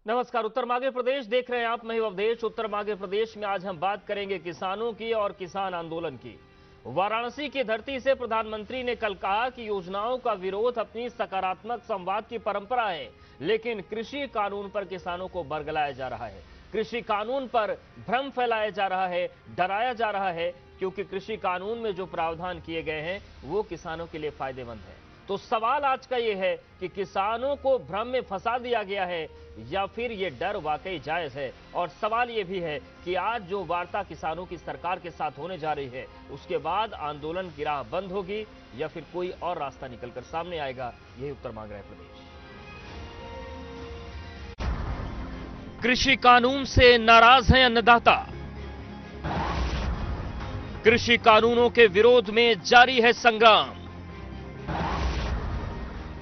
नमस्कार। उत्तर माघे प्रदेश देख रहे हैं आप, मैं हूं अवधेश। उत्तर माघे प्रदेश में आज हम बात करेंगे किसानों की और किसान आंदोलन की। वाराणसी की धरती से प्रधानमंत्री ने कल कहा कि योजनाओं का विरोध अपनी सकारात्मक संवाद की परंपरा है, लेकिन कृषि कानून पर किसानों को बरगलाया जा रहा है। कृषि कानून पर भ्रम फैलाया जा रहा है, डराया जा रहा है, क्योंकि कृषि कानून में जो प्रावधान किए गए हैं वो किसानों के लिए फायदेमंद है। तो सवाल आज का यह है कि किसानों को भ्रम में फंसा दिया गया है या फिर ये डर वाकई जायज है। और सवाल यह भी है कि आज जो वार्ता किसानों की सरकार के साथ होने जा रही है, उसके बाद आंदोलन की राह बंद होगी या फिर कोई और रास्ता निकलकर सामने आएगा। यही उत्तर मांग रहा है प्रदेश। कृषि कानून से नाराज हैं अन्नदाता। कृषि कानूनों के विरोध में जारी है संग्राम।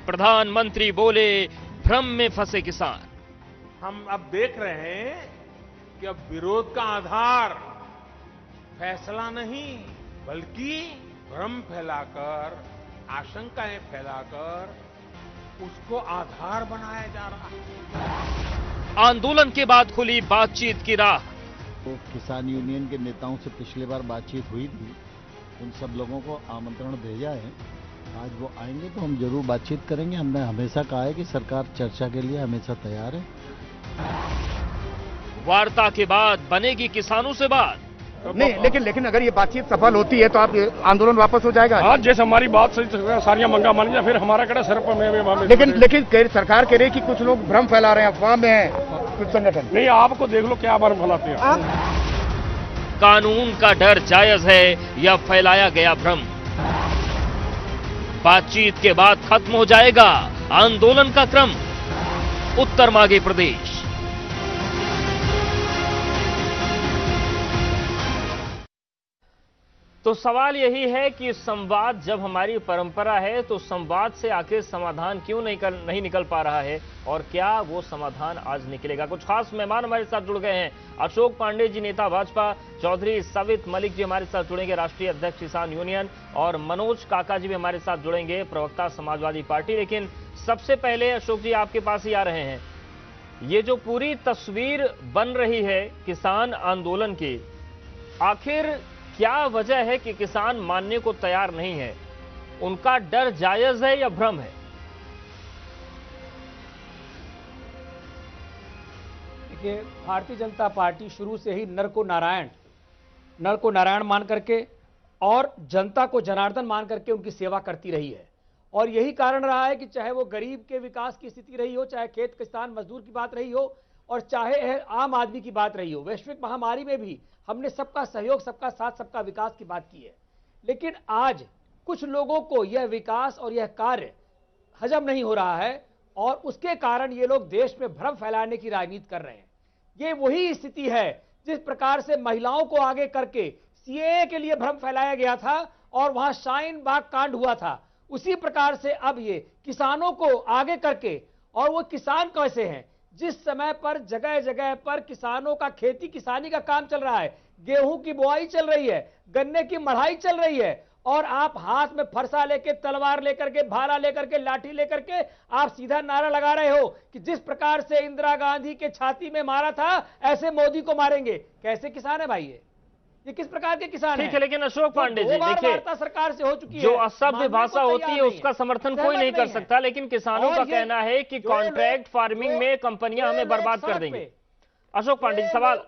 प्रधानमंत्री बोले, भ्रम में फंसे किसान। हम अब देख रहे हैं कि अब विरोध का आधार फैसला नहीं, बल्कि भ्रम फैलाकर, आशंकाएं फैलाकर उसको आधार बनाया जा रहा है। आंदोलन के बाद खुली बातचीत की राह। तो किसान यूनियन के नेताओं से पिछली बार बातचीत हुई थी, उन सब लोगों को आमंत्रण भेजा है। आज वो आएंगे तो हम जरूर बातचीत करेंगे। हमने हमेशा कहा है कि सरकार चर्चा के लिए हमेशा तैयार है। वार्ता के बाद बनेगी किसानों से बात। नहीं, लेकिन अगर ये बातचीत सफल होती है तो आप आंदोलन वापस हो जाएगा। हाँ, जैसे हमारी बात सारियां मंगा मान लिया, फिर हमारा कड़ा सर पर लेकिन सरकार कह रही कि कुछ लोग भ्रम फैला रहे हैं, अफवाह में है कुछ संगठन। नहीं, आपको देख लो क्या भ्रम फैलाते हैं। कानून का डर जायज है या फैलाया गया भ्रम? बातचीत के बाद खत्म हो जाएगा आंदोलन का क्रम। उत्तर माघे प्रदेश। तो सवाल यही है कि संवाद जब हमारी परंपरा है तो संवाद से आखिर समाधान क्यों नहीं निकल पा रहा है, और क्या वो समाधान आज निकलेगा? कुछ खास मेहमान हमारे साथ जुड़ गए हैं। अशोक पांडे जी, नेता भाजपा, चौधरी सवित मलिक जी हमारे साथ जुड़ेंगे, राष्ट्रीय अध्यक्ष किसान यूनियन, और मनोज काका जी भी हमारे साथ जुड़ेंगे, प्रवक्ता समाजवादी पार्टी। लेकिन सबसे पहले अशोक जी आपके पास ही आ रहे हैं। ये जो पूरी तस्वीर बन रही है किसान आंदोलन की, आखिर क्या वजह है कि किसान मानने को तैयार नहीं है? उनका डर जायज है या भ्रम है? देखिए, भारतीय जनता पार्टी शुरू से ही नर को नारायण मान करके और जनता को जनार्दन मान करके उनकी सेवा करती रही है। और यही कारण रहा है कि चाहे वो गरीब के विकास की स्थिति रही हो, चाहे खेत किसान मजदूर की बात रही हो, और चाहे आम आदमी की बात रही हो। वैश्विक महामारी में भी हमने सबका सहयोग, सबका साथ, सबका विकास की बात की है। लेकिन आज कुछ लोगों को यह विकास और यह कार्य हजम नहीं हो रहा है, और उसके कारण ये लोग देश में भ्रम फैलाने की राजनीति कर रहे हैं। ये वही स्थिति है जिस प्रकार से महिलाओं को आगे करके सीएए के लिए भ्रम फैलाया गया था और वहां शाहीन बाग कांड हुआ था, उसी प्रकार से अब ये किसानों को आगे करके, और वो किसान कैसे हैं, जिस समय पर जगह जगह पर किसानों का खेती किसानी का काम चल रहा है, गेहूं की बुआई चल रही है, गन्ने की मढ़ाई चल रही है, और आप हाथ में फरसा लेके, तलवार लेकर के, भाला लेकर के, लाठी लेकर के आप सीधा नारा लगा रहे हो कि जिस प्रकार से इंदिरा गांधी के छाती में मारा था ऐसे मोदी को मारेंगे। कैसे किसान है भाई ये किस प्रकार के किसान ठीक है, लेकिन अशोक पांडे जी देखिए, सरकार से हो चुकी है, जो असभ्य भाषा होती है उसका समर्थन कोई नहीं कर सकता, लेकिन किसानों का कहना है कि कॉन्ट्रैक्ट फार्मिंग में कंपनियां हमें बर्बाद कर देंगी। अशोक पांडे जी, सवाल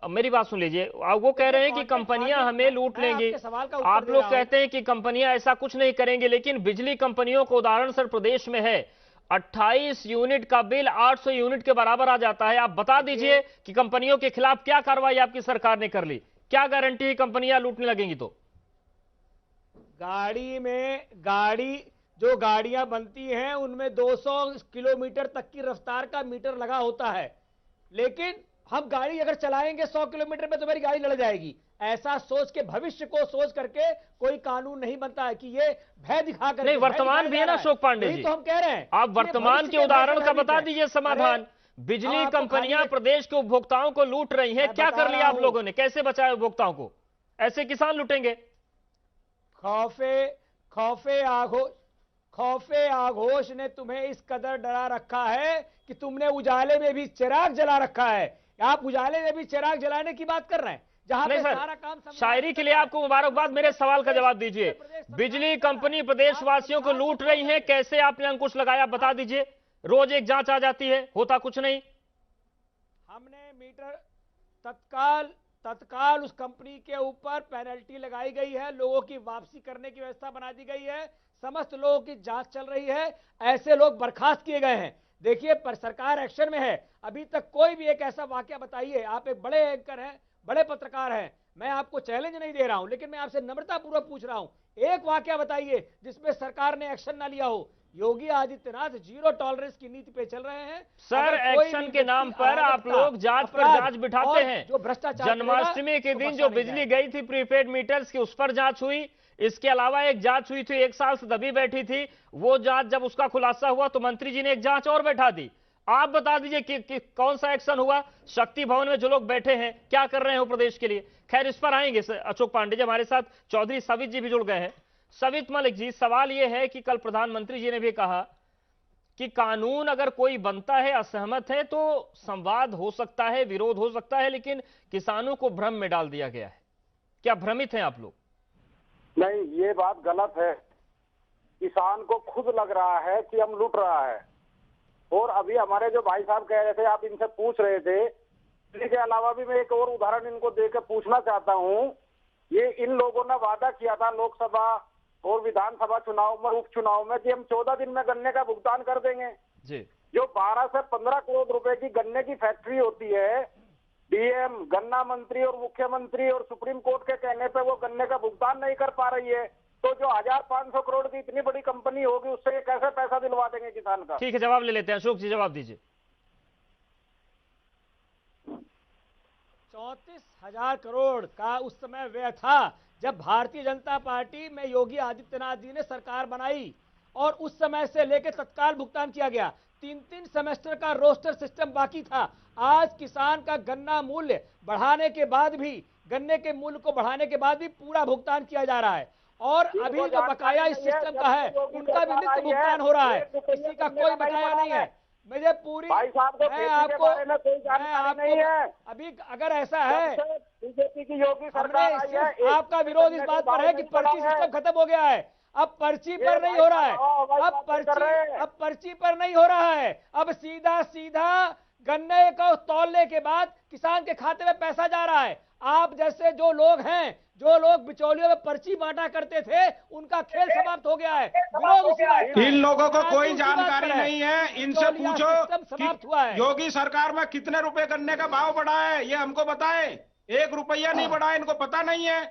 मेरी बात सुन लीजिए। वो कह रहे हैं कि कंपनियां हमें लूट लेंगी, आप लोग कहते हैं कि कंपनियां ऐसा कुछ नहीं करेंगी, लेकिन बिजली कंपनियों को उदाहरण सर प्रदेश में है, 28 यूनिट का बिल 800 यूनिट के बराबर आ जाता है। आप बता दीजिए कि कंपनियों के खिलाफ क्या कार्रवाई आपकी सरकार ने कर ली? क्या गारंटी है कंपनियां लूटने लगेंगी? तो जो गाड़ियां बनती हैं उनमें 200 किलोमीटर तक की रफ्तार का मीटर लगा होता है, लेकिन हम गाड़ी अगर चलाएंगे 100 किलोमीटर में तो मेरी गाड़ी लड़ जाएगी। ऐसा सोच के, भविष्य को सोच करके कोई कानून नहीं बनता है कि ये भय दिखा कर नहीं, वर्तमान भी है ना अशोक पांडे जी, तो हम कह रहे हैं आप वर्तमान के उदाहरण का बता दीजिए समाधान। बिजली कंपनियां प्रदेश के उपभोक्ताओं को लूट रही हैं, क्या कर लिया आप लोगों ने? कैसे बचाया उपभोक्ताओं को? ऐसे किसान लूटेंगे। खौफे खौफे आघोष ने तुम्हें इस कदर डरा रखा है कि तुमने उजाले में भी चिराग जला रखा है। आप उजाले में भी चिराग जलाने की बात कर रहे हैं, जहां पे सारा काम शायरी के लिए आपको मुबारकबाद। मेरे सवाल का जवाब दीजिए। बिजली कंपनी प्रदेशवासियों को लूट रही है, कैसे आपने अंकुश लगाया बता दीजिए। रोज एक जांच आ जाती है, होता कुछ नहीं। हमने मीटर तत्काल उस कंपनी के ऊपर पेनल्टी लगाई गई है, लोगों की वापसी करने की व्यवस्था बना दी गई है, समस्त लोगों की जांच चल रही है, ऐसे लोग बर्खास्त किए गए हैं। देखिए पर सरकार एक्शन में है। अभी तक कोई भी एक ऐसा वाकया बताइए, आप एक बड़े एंकर हैं, बड़े पत्रकार हैं, मैं आपको चैलेंज नहीं दे रहा हूं, लेकिन मैं आपसे नम्रतापूर्वक पूछ रहा हूं, एक वाकया बताइए जिसमें सरकार ने एक्शन ना लिया हो। योगी आदित्यनाथ जीरो टॉलरेंस की नीति पे चल रहे हैं। सर एक्शन के नाम पर आप लोग जांच पर जांच बिठाते हैं। जो भ्रष्टाचार जन्माष्टमी के दिन जो बिजली गई थी प्रीपेड मीटर्स की, उस पर जांच हुई। इसके अलावा एक जांच हुई थी, 1 साल से दबी बैठी थी, वो जांच जब उसका खुलासा हुआ तो मंत्री जी ने एक जांच और बैठा दी। आप बता दीजिए कि कौन सा एक्शन हुआ। शक्ति भवन में जो लोग बैठे हैं क्या कर रहे हैं प्रदेश के लिए। खैर इस पर आएंगे। अशोक पांडे जी हमारे साथ, चौधरी सवित जी भी जुड़ गए हैं। सवित मलिक जी, सवाल यह है कि कल प्रधानमंत्री जी ने भी कहा कि कानून अगर कोई बनता है, असहमत है तो संवाद हो सकता है, विरोध हो सकता है, लेकिन किसानों को भ्रम में डाल दिया गया है। क्या भ्रमित हैं आप लोग? नहीं, ये बात गलत है। किसान को खुद लग रहा है कि हम लूट रहा है। और अभी हमारे जो भाई साहब कह रहे थे, आप इनसे पूछ रहे थे, इसके अलावा भी मैं एक और उदाहरण इनको देकर पूछना चाहता हूं। ये इन लोगों ने वादा किया था लोकसभा और विधानसभा चुनाव में, उपचुनाव में, कि हम 14 दिन में गन्ने का भुगतान कर देंगे जी। जो 12 से 15 करोड़ रुपए की गन्ने की फैक्ट्री होती है, डीएम, गन्ना मंत्री और मुख्यमंत्री और सुप्रीम कोर्ट के कहने पे वो गन्ने का भुगतान नहीं कर पा रही है, तो जो 1500 करोड़ की इतनी बड़ी कंपनी होगी उससे कैसे पैसा दिलवा देंगे किसान का? ठीक है, जवाब ले लेते हैं। अशोक जी जवाब दीजिए। 34,000 करोड़ का उस समय व्यय था जब भारतीय जनता पार्टी में योगी आदित्यनाथ जी ने सरकार बनाई, और उस समय से लेकर तत्काल भुगतान किया गया। 3-3 सेमेस्टर का रोस्टर सिस्टम बाकी था। आज किसान का गन्ना मूल्य बढ़ाने के बाद भी, गन्ने के मूल्य को बढ़ाने के बाद भी पूरा भुगतान किया जा रहा है, और अभी जो बकाया इस सिस्टम का है उनका भी नित्य भुगतान हो रहा है, किसी का कोई बकाया नहीं है। मुझे पूरी, मैं आपको नहीं है। अभी अगर ऐसा है, बीजेपी की योगी सरकार, आपका विरोध इस बात पर है कि पर्ची सिस्टम खत्म हो गया है, अब पर्ची पर नहीं हो रहा है, अब पर्ची पर नहीं हो रहा है, अब सीधा गन्ने को तौलने के बाद किसान के खाते में पैसा जा रहा है। आप जैसे जो लोग हैं, जो लोग बिचौलियों में पर्ची बांटा करते थे, उनका खेल समाप्त हो गया है। विरोध उसी बात का है। इन लोगों को कोई जानकारी नहीं है। इनसे पूछो समाप्त हुआ है। योगी सरकार में कितने रुपए गन्ने का भाव बढ़ा है, ये हमको बताएं। 1 रुपया नहीं बढ़ा, इनको पता नहीं है।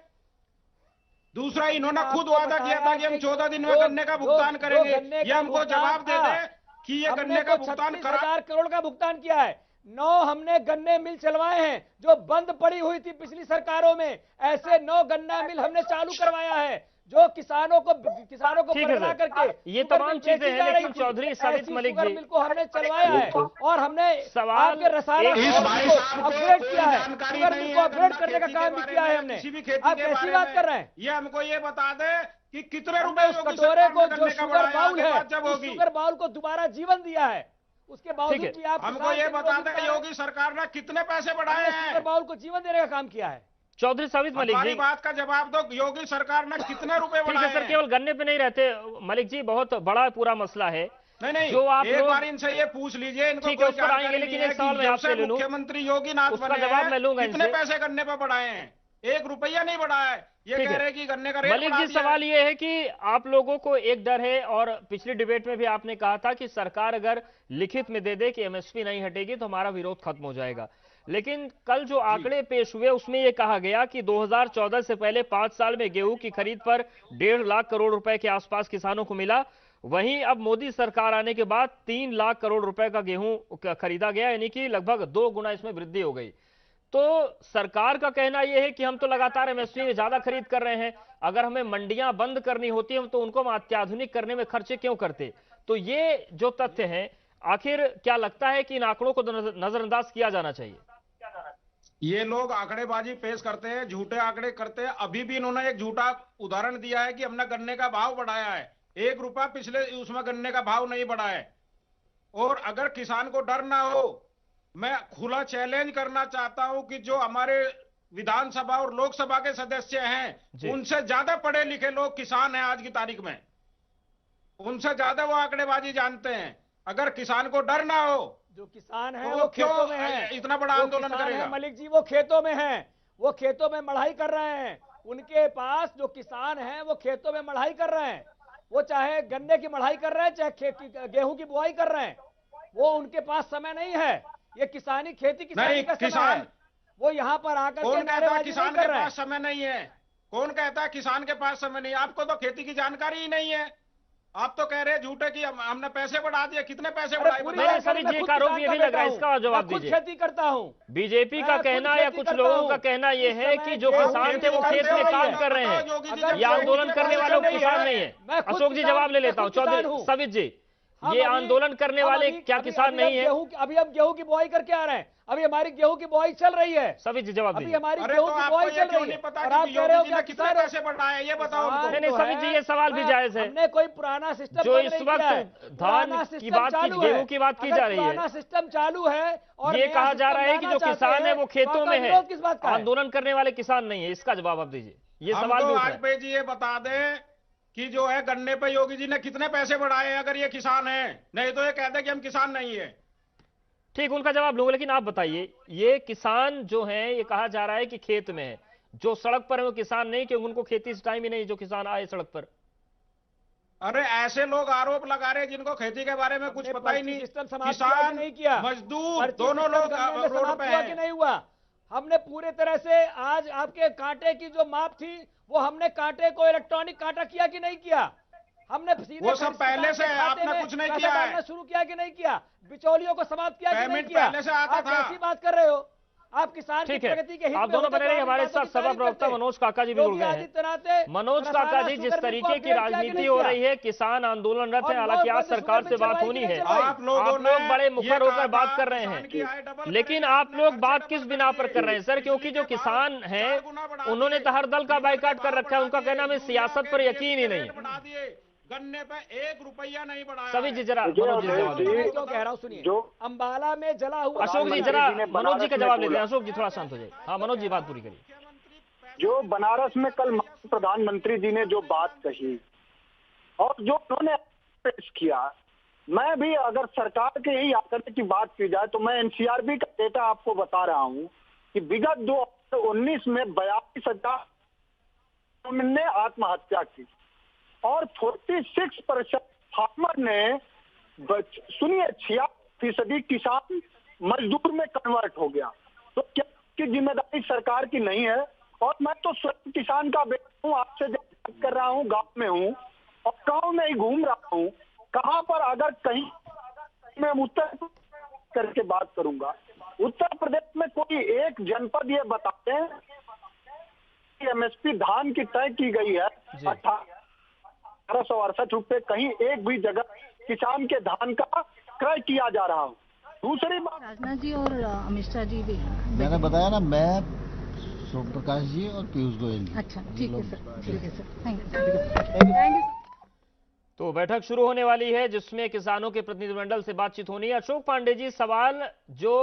दूसरा, इन्होंने खुद वादा किया था कि हम 14 दिन में गन्ने का भुगतान करेंगे। ये हमको जवाब दे दे कि ये गन्ने का भुगतान 36,000 करोड़ का भुगतान किया है। 9 हमने गन्ने मिल चलवाए हैं जो बंद पड़ी हुई थी पिछली सरकारों में। ऐसे 9 गन्ना मिल हमने चालू करवाया है जो किसानों को परिणा करके ये तमाम चीजें हैं। लेकिन चौधरी सवित मलिक जी को हमने चलवाया है, और हमने सवाल आपके रसायन अपग्रेड किया है, शुगर मिल को अपग्रेड करने का काम भी किया है हमने। आप कैसी बात कर रहे हैं? ये हमको ये बता दे कि कितने रुपए उस कटोरे को, जो शुगर बाउल है, उस शुगर बाउल को दोबारा जीवन दिया है। उसके बावजूद भी आप हमको ये बता दें योगी सरकार ने कितने पैसे बढ़ाए हैं। शुगर बाउल को जीवन देने का काम किया है। चौधरी सवित मलिक जी, बात का जवाब दो, योगी सरकार ने कितने रुपए बढ़ाए हैं? सर केवल गन्ने पे नहीं रहते मलिक जी, बहुत बड़ा पूरा मसला है। नहीं, जो आप एक बार इनसे ये पूछ लीजिए, इनको ठीक है उस पर आएंगे, लेकिन एक सवाल मैं आपसे ले लूं। मुख्यमंत्री योगी नाथ उसका जवाब मैं लूंगा। कितने पैसे गन्ने पे बढ़ाए हैं? 1 रुपया नहीं बढ़ाया है। ये कह रहे कि गन्ने का रेट मलिक जी, सवाल ये है कि आप लोगों को एक डर है, और पिछली डिबेट में भी आपने कहा था कि सरकार अगर लिखित में दे दे कि एमएसपी नहीं हटेगी तो हमारा विरोध खत्म हो जाएगा। लेकिन कल जो आंकड़े पेश हुए उसमें यह कहा गया कि 2014 से पहले 5 साल में गेहूं की खरीद पर 1.5 लाख करोड़ रुपए के आसपास किसानों को मिला। वहीं अब मोदी सरकार आने के बाद 3 लाख करोड़ रुपए का गेहूं खरीदा गया, यानी कि लगभग 2 गुना इसमें वृद्धि हो गई। तो सरकार का कहना यह है कि हम तो लगातार एमएसपी में ज्यादा खरीद कर रहे हैं, अगर हमें मंडियां बंद करनी होती है तो उनको हम अत्याधुनिक करने में खर्चे क्यों करते। तो ये जो तथ्य हैं, आखिर क्या लगता है कि इन आंकड़ों को नजरअंदाज किया जाना चाहिए? ये लोग आंकड़ेबाजी पेश करते हैं, झूठे आंकड़े करते हैं। अभी भी इन्होंने एक झूठा उदाहरण दिया है कि हमने गन्ने का भाव बढ़ाया है। 1 रुपया पिछले उसमें गन्ने का भाव नहीं बढ़ा है। और अगर किसान को डर ना हो, मैं खुला चैलेंज करना चाहता हूं कि जो हमारे विधानसभा और लोकसभा के सदस्य हैं, उनसे ज्यादा पढ़े लिखे लोग किसान हैं आज की तारीख में, उनसे ज्यादा वो आंकड़ेबाजी जानते हैं। अगर किसान को डर ना हो, जो किसान है तो वो खेतों में है, इतना बड़ा आंदोलन करेगा? मलिक जी वो खेतों में है, वो खेतों में मढ़ाई कर रहे हैं। उनके पास जो किसान हैं वो खेतों में मढ़ाई कर रहे हैं, वो चाहे गन्ने की मढ़ाई कर रहे हैं चाहे गेहूं की बुआई कर रहे हैं, वो उनके पास समय नहीं है। ये किसानी खेती किसानी का समय है। वो यहाँ पर आकर कौन के कहता है किसान के कर रहे हैं। पास समय नहीं है? कौन कहता है किसान के पास समय नहीं? आपको तो खेती की जानकारी ही नहीं है। आप तो कह रहे हैं झूठे कि हमने पैसे बढ़ा दिए। कितने पैसे बढ़ाए? सभी जी का आरोप ये भी लग रहा है, इसका जवाब दीजिए। खेती करता हूँ। बीजेपी का कहना या कुछ लोगों का कहना ये है कि जो किसान थे वो खेत में काम कर रहे हैं, ये आंदोलन करने वाले किसान नहीं है। अशोक जी जवाब ले लेता हूँ। चौधरी सवित जी, ये आंदोलन करने वाले क्या किसान नहीं है? अभी हम गेहूं की बुआई करके आ रहे हैं, अभी हमारी गेहूं की बुआई चल रही है। सभी जी जवाब अभी दीजिए। हमारी गेहूं की बुआई चल रही है और आप कह रहे हो कि कितने पैसे बढ़ाए, ये बताओ। नहीं सभी जी, ये सवाल भी जायज है। हमने कोई पुराना सिस्टम जो इस वक्त धान की बात की, गेहूं की बात की जा रही है, पुराना सिस्टम चालू है और ये कहा जा रहा है कि जो किसान है वो खेतों में है, किस बात का? आंदोलन करने वाले किसान नहीं है। इसका जवाब आप दीजिए। ये सवाल भी आज भाई जी ये बता दें कि जो है गन्ने पे योगी जी ने कितने पैसे बढ़ाए हैं, अगर ये किसान है। नहीं तो ये कहते कि हम किसान नहीं है। ठीक, उनका जवाब लूंगा, लेकिन आप बताइए, ये किसान जो है, ये कहा जा रहा है कि खेत में है, जो सड़क पर है वो किसान नहीं, क्योंकि उनको खेती से टाइम ही नहीं जो किसान आए सड़क पर। अरे ऐसे लोग आरोप लगा रहे जिनको खेती के बारे में कुछ पता ही नहीं। किसान नहीं किया, मजदूर दोनों लोग रोड पे हैं। नहीं हुआ। हमने पूरे तरह से आज आपके कांटे की जो माप थी वो हमने कांटे को इलेक्ट्रॉनिक कांटा किया कि नहीं किया? हमने वो सब पहले से आपने कुछ नहीं किया है। शुरू किया कि नहीं किया? बिचौलियों को समाप्त किया कि नहीं किया? पहले से आता था। कैसी बात कर रहे हो आप? किसान की प्रगति के हित में आप दोनों बने रहिए। हमारे साथ सभा प्रवक्ता मनोज काका जी भी जुड़ गए हैं। मनोज काका जी, जिस तरीके की राजनीति हो रही है, किसान आंदोलनरत है, हालांकि आज सरकार से बात होनी है, आप लोग बड़े मुखर होकर बात कर रहे हैं, लेकिन आप लोग बात किस बिना पर कर रहे हैं सर? क्योंकि जो किसान हैं उन्होंने तो हर दल का बाइकाट कर रखा है। उनका कहना है सियासत पर यकीन ही नहीं है। गन्ने पे 1 रुपया नहीं बढ़ाया। सभी जी जरा मनोज जी जवाब दीजिए। क्यों कह रहा हूँ सुनिए, जो अंबाला में जला हुआ। अशोक जी जरा मनोज जी का जवाब लेते हैं। अशोक जी थोड़ा शांत हो जाए। हाँ मनोज जी बात पूरी करिए। जो बनारस में कल प्रधानमंत्री जी ने जो बात कही और जो उन्होंने पेश किया, मैं भी अगर सरकार के ही आंकड़े की बात की जाए तो मैं एनसीआरबी का डेटा आपको बता रहा हूँ कि विगत 2019 में 42,000 ने आत्महत्या की और 46% फार्मर ने, सुनिए 66% किसान मजदूर में कन्वर्ट हो गया। तो क्या की जिम्मेदारी सरकार की नहीं है? और मैं तो स्वयं किसान का बेटा हूँ, आपसे बात कर रहा हूँ, गांव में हूँ और गांव में ही घूम रहा हूँ। कहां पर अगर कहीं मैं उत्तर करके बात करूंगा, उत्तर प्रदेश में कोई एक जनपद ये बताते हैं कि एमएसपी धान की तय की गई है 1868 रुपए, कहीं एक भी जगह किसान के धान का क्रय किया जा रहा हो। दूसरी बात, राजनाथ जी और अमित शाह जी भी मैंने बताया ना, मैं सोम प्रकाश जी और पीयूष गोयल जी। अच्छा ठीक है सर, ठीक है सर, थैंक यू। तो बैठक शुरू होने वाली है जिसमें किसानों के प्रतिनिधिमंडल से बातचीत होनी है। अशोक पांडे जी, सवाल जो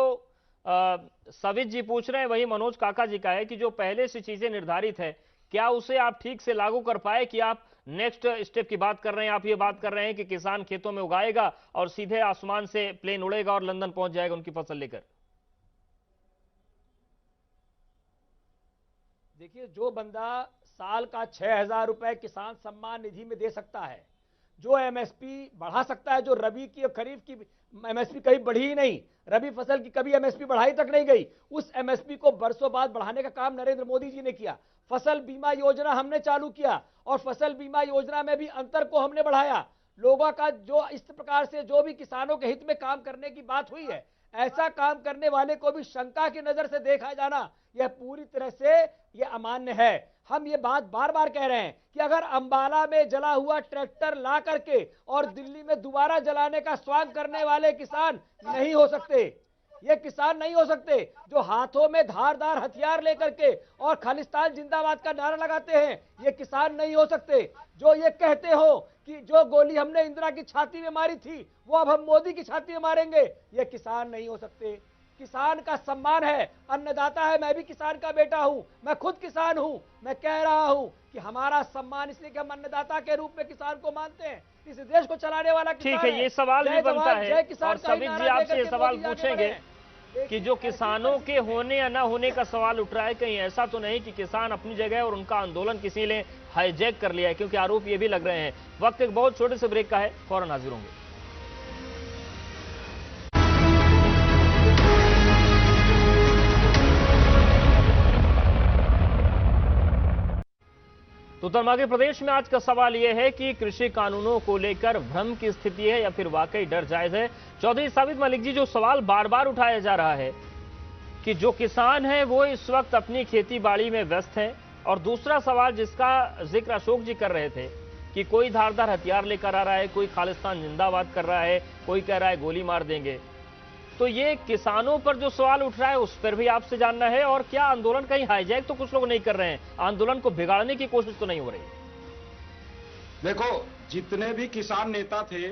सवित जी पूछ रहे हैं वही मनोज काका जी का है कि जो पहले से चीजें निर्धारित है, क्या उसे आप ठीक से लागू कर पाए? कि आप नेक्स्ट स्टेप की बात कर रहे हैं, आप ये बात कर रहे हैं कि किसान खेतों में उगाएगा और सीधे आसमान से प्लेन उड़ेगा और लंदन पहुंच जाएगा उनकी फसल लेकर। देखिए, जो बंदा साल का 6,000 रुपए किसान सम्मान निधि में दे सकता है, जो एमएसपी बढ़ा सकता है, जो रबी की और खरीफ की एमएसपी कभी बढ़ी ही नहीं, रबी फसल की कभी एमएसपी बढ़ाई तक नहीं गई, उस एमएसपी को बरसों बाद बढ़ाने का काम नरेंद्र मोदी जी ने किया। फसल बीमा योजना हमने चालू किया और फसल बीमा योजना में भी अंतर को हमने बढ़ाया। लोगों का जो इस प्रकार से जो भी किसानों के हित में काम करने की बात हुई है, ऐसा काम करने वाले को भी शंका की नजर से देखा जाना, यह पूरी तरह से यह अमान्य है। हम ये बात बार बार कह रहे हैं कि अगर अंबाला में जला हुआ ट्रैक्टर ला करके और दिल्ली में दोबारा जलाने का स्वागत करने वाले किसान नहीं हो सकते, ये किसान नहीं हो सकते जो हाथों में धारदार हथियार लेकर के और खालिस्तान जिंदाबाद का नारा लगाते हैं। ये किसान नहीं हो सकते जो ये कहते हो कि जो गोली हमने इंदिरा की छाती में मारी थी वो अब हम मोदी की छाती में मारेंगे। ये किसान नहीं हो सकते। किसान का सम्मान है, अन्नदाता है। मैं भी किसान का बेटा हूं, मैं खुद किसान हूं। मैं कह रहा हूं कि हमारा सम्मान इसलिए कि हम अन्नदाता के रूप में किसान को मानते हैं। इस देश को चलाने वाला किसान ठीक है, ये सवाल भी बनता है और सभी जी आपसे ये सवाल पूछेंगे कि जो किसानों के होने या ना होने का सवाल उठ रहा है, कहीं ऐसा तो नहीं कि किसान अपनी जगह और उनका आंदोलन किसी ने हाईजैक कर लिया है, क्योंकि आरोप ये भी लग रहे हैं। वक्त एक बहुत छोटे से ब्रेक का है, फौरन हाजिर होंगे। तो उत्तर प्रदेश में आज का सवाल यह है कि कृषि कानूनों को लेकर भ्रम की स्थिति है या फिर वाकई डर जायज है। चौधरी साबित मलिक जी, जो सवाल बार बार उठाया जा रहा है कि जो किसान है वो इस वक्त अपनी खेती बाड़ी में व्यस्त है, और दूसरा सवाल जिसका जिक्र अशोक जी कर रहे थे कि कोई धारदार हथियार लेकर आ रहा है, कोई खालिस्तान जिंदाबाद कर रहा है, कोई कह रहा है गोली मार देंगे, तो ये किसानों पर जो सवाल उठ रहा है उस पर भी आपसे जानना है। और क्या आंदोलन कहीं हाईजैक तो कुछ लोग नहीं कर रहे हैं, आंदोलन को बिगाड़ने की कोशिश तो नहीं हो रही? देखो, जितने भी किसान नेता थे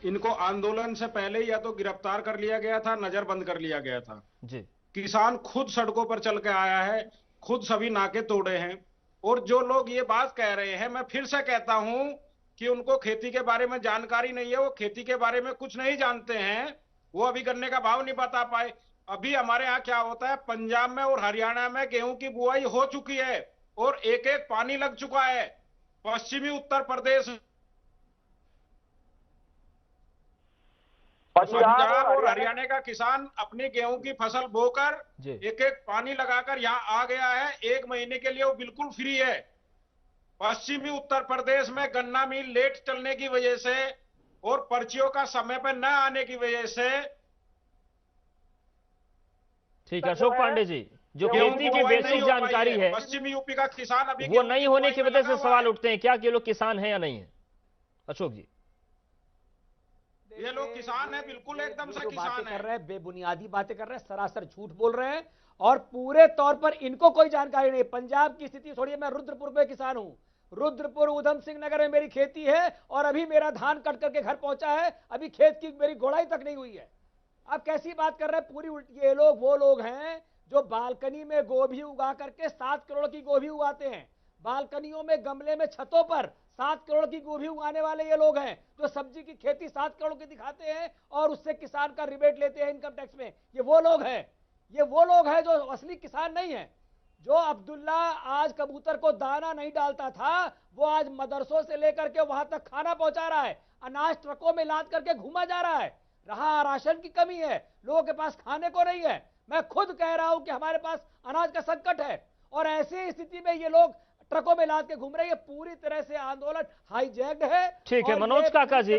इनको आंदोलन से पहले या तो गिरफ्तार कर लिया गया था, नजरबंद कर लिया गया था जी। किसान खुद सड़कों पर चल के आया है, खुद सभी नाके तोड़े हैं। और जो लोग ये बात कह रहे हैं, मैं फिर से कहता हूं कि उनको खेती के बारे में जानकारी नहीं है, वो खेती के बारे में कुछ नहीं जानते हैं, वो अभी गन्ने का भाव नहीं बता पाए। अभी हमारे यहाँ क्या होता है, पंजाब में और हरियाणा में गेहूं की बुआई हो चुकी है और एक एक पानी लग चुका है। पश्चिमी उत्तर प्रदेश, पंजाब और हरियाणा का किसान अपनी गेहूं की फसल बोकर एक एक पानी लगाकर यहाँ आ गया है। 1 महीने के लिए वो बिल्कुल फ्री है। पश्चिमी उत्तर प्रदेश में गन्ना मिल लेट चलने की वजह से और पर्चियों का समय पर न आने की वजह से, ठीक है अशोक पांडे जी, जो खेती की बेसिक जानकारी है पश्चिमी यूपी का किसान अभी वो नहीं होने की वजह से सवाल उठते हैं, क्या कि ये लोग किसान है या नहीं है? अशोक जी, ये लोग किसान है, बिल्कुल एकदम से किसान कर रहे हैं, बेबुनियादी बातें कर रहे हैं, सरासर झूठ बोल रहे हैं और पूरे तौर पर इनको कोई जानकारी नहीं। पंजाब की स्थिति छोड़िए, मैं रुद्रपुर में किसान हूं, रुद्रपुर उधम सिंह नगर में मेरी खेती है और अभी मेरा धान कट करके घर पहुंचा है, अभी खेत की मेरी गोड़ाई तक नहीं हुई है। आप कैसी बात कर रहे हैं? पूरी उल्टी। ये लोग वो लोग हैं जो बालकनी में गोभी उगा करके 7 करोड़ की गोभी उगाते हैं। बालकनियों में, गमले में, छतों पर 7 करोड़ की गोभी उगाने वाले ये लोग हैं जो सब्जी की खेती 7 करोड़ की दिखाते हैं और उससे किसान का रिबेट लेते हैं इनकम टैक्स में। ये वो लोग हैं, ये वो लोग हैं जो असली किसान नहीं है। जो अब्दुल्ला आज कबूतर को दाना नहीं डालता था, वो आज मदरसों से लेकर के वहां तक खाना पहुंचा रहा है, अनाज ट्रकों में लाद करके घुमा जा रहा है। रहा राशन की कमी है, लोगों के पास खाने को नहीं है। मैं खुद कह रहा हूं कि हमारे पास अनाज का संकट है और ऐसी स्थिति में ये लोग ट्रकों में लाद के घूम रहे हैं। पूरी तरह से आंदोलन हाईजैक्ड है। ठीक है मनोज काका जी,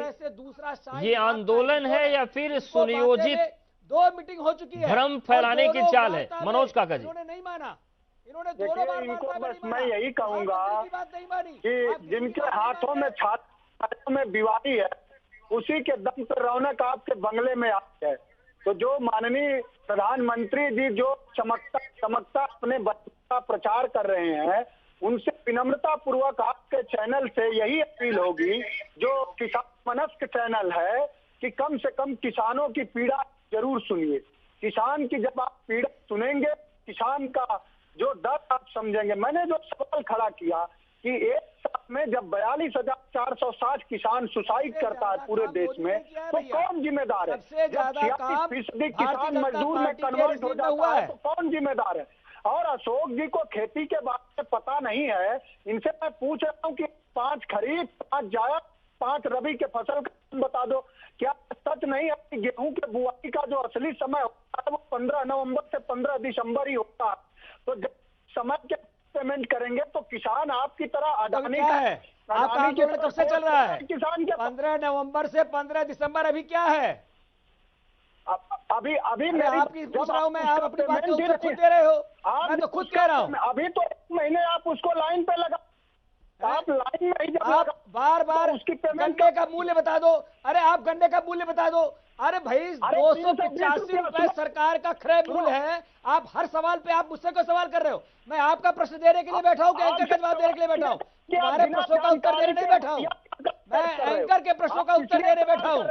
ये आंदोलन है या फिर सुनियोजित 2 मीटिंग हो चुकी है, भ्रम फैलाने की चाल है? मनोज काका जी, इन्होंने नहीं माना, इन्होंने दोनों बार इनको बस मैं यही कहूंगा कि जिनके हाथों में छातों में दिवाली है, उसी के दम पर रौनक आपके बंगले में आई है। तो जो माननीय प्रधानमंत्री जी जो चमकता अपने बच्चों का प्रचार कर रहे हैं, उनसे विनम्रता पूर्वक आपके चैनल से यही अपील होगी, जो किसान मनस्क चैनल है, कि कम से कम किसानों की पीड़ा जरूर सुनिए। किसान की जब आप पीड़ा सुनेंगे, किसान का जो दर्द आप समझेंगे। मैंने जो सवाल खड़ा किया कि एक साल में जब 42,460 किसान सुसाइड करता है पूरे देश में, तो कौन जिम्मेदार है? जब 66% किसान मजदूर में कन्वर्ट हो जाता है तो कौन जिम्मेदार है? और अशोक जी को खेती के बारे में पता नहीं है। इनसे मैं पूछ रहा हूँ कि 5 खरीफ, 5 जायद, 5 रबी के फसल का बता दो। क्या सच नहीं है कि गेहूं के बुआई का जो असली समय होता है वो 15 नवंबर से 15 दिसंबर ही होता है? तो जब समय के पेमेंट करेंगे तो किसान आपकी तरह अडानी क्या है? आपका आंदोलन कब से चल रहा है? किसान के 15 नवंबर से 15 दिसंबर अभी क्या है? अभी मैं आपकी पूछ रहा हूँ, मैं आप अपनी बात के उत्तर खुद दे रहे हो, मैं तो खुद कह रहा हूँ। अभी तो 1 महीने आप उसको लाइन पे लगा, आप लाइन में ही जब आप बार बार उसकी पेमेंट गन्ने का मूल्य बता दो। अरे आप गन्ने का मूल्य बता दो, अरे भाई 285 रुपए सरकार का क्रय मूल्य है। आप हर सवाल पे आप मुझसे कोई सवाल कर रहे हो। मैं आपका प्रश्न देने के लिए बैठा हूँ कि एंकर का जवाब देने के लिए बैठा हूँ? तुम्हारे प्रश्नों का उत्तर देने नहीं बैठा हूँ। मैं एंकर के प्रश्नों का उत्तर देने बैठा हूँ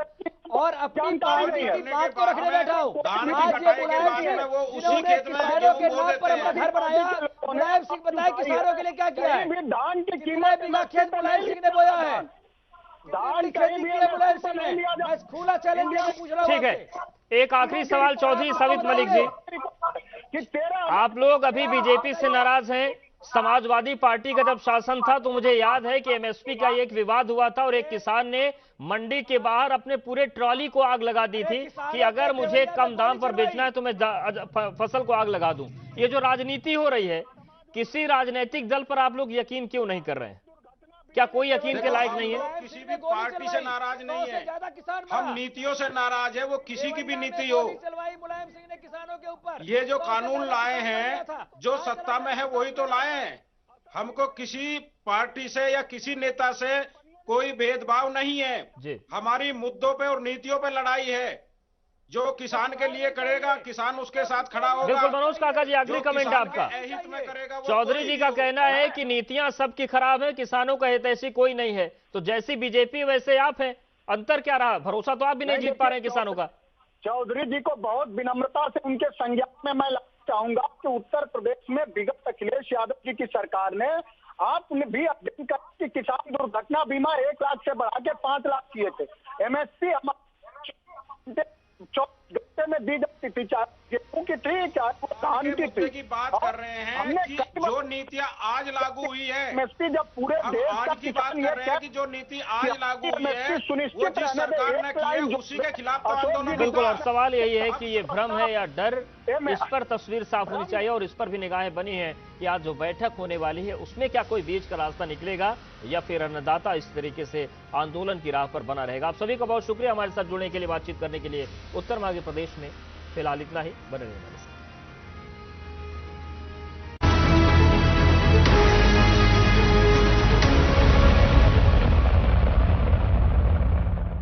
और अपनी पार्टी की बात को रखने बैठा हूँ। आज ये मुलायम सिंह जिन्होंने किसानों के नाम पर अपना घर बनाया, मुलायम सिंह बताए किसानों के लिए क्या किया है? कितने बीघा खेत मुलायम सिंह ने बोया है? खुला चैलेंज पूछ रहा हूं। ठीक है, एक आखिरी सवाल चौधरी साबित मलिक जी, आप लोग अभी बीजेपी से नाराज हैं। समाजवादी पार्टी का जब शासन था तो मुझे याद है कि एमएसपी का एक विवाद हुआ था और एक किसान ने मंडी के बाहर अपने पूरे ट्रॉली को आग लगा दी थी कि अगर मुझे कम दाम पर बेचना है तो मैं फसल को आग लगा दूं। ये जो राजनीति हो रही है, किसी राजनीतिक दल पर आप लोग यकीन क्यों नहीं कर रहे हैं? क्या कोई यकीन के लायक नहीं है? किसी भी पार्टी से नाराज नहीं है, हम नीतियों से नाराज है। वो किसी की भी नीति हो, मुलायम सिंह ने किसानों के ऊपर ये जो कानून लाए हैं, जो सत्ता में है वही तो लाए हैं। हमको किसी पार्टी से या किसी नेता से कोई भेदभाव नहीं है। हमारी मुद्दों पे और नीतियों पे लड़ाई है। जो किसान के लिए करेगा, किसान उसके साथ खड़ा होगा। बिल्कुल मनोज काका जी, आखिरी कमेंट आपका। चौधरी जी का कहना है कि नीतियां सबकी खराब है, किसानों का हित ऐसी कोई नहीं है। तो जैसी बीजेपी वैसे आप हैं, अंतर क्या रहा? भरोसा तो आप भी नहीं जीत पा रहे हैं किसानों का। चौधरी जी को बहुत विनम्रता से उनके संज्ञान में मैं लाना चाहूंगा कि उत्तर प्रदेश में विगत अखिलेश यादव जी की सरकार ने आपने भी अध्ययन कर कि किसान दुर्घटना बीमा 1 लाख से बढ़ा के 5 लाख किए थे। एमएसपी घंटे में दी जाती थी, चाहे गेहूं की थी चाहे धान की थी। की बात कर रहे हैं कि जो नीतियां आज लागू हुई है, एमएसपी जब पूरे देश आज की बात कर रहे हैं कि जो नीति आज लागू हुई है वो जिस सरकार ने की है उसी के खिलाफ तो आंदोलन। बिल्कुल, अब सवाल यही है कि ये भ्रम है या डर, इस पर तस्वीर साफ होनी चाहिए और इस पर भी निगाहें बनी हैं कि आज जो बैठक होने वाली है उसमें क्या कोई बीच का रास्ता निकलेगा या फिर अन्नदाता इस तरीके से आंदोलन की राह पर बना रहेगा। आप सभी का बहुत शुक्रिया हमारे साथ जुड़ने के लिए, बातचीत करने के लिए। उत्तर मार्ग प्रदेश में फिलहाल इतना ही। बने रहिए हमारे साथ।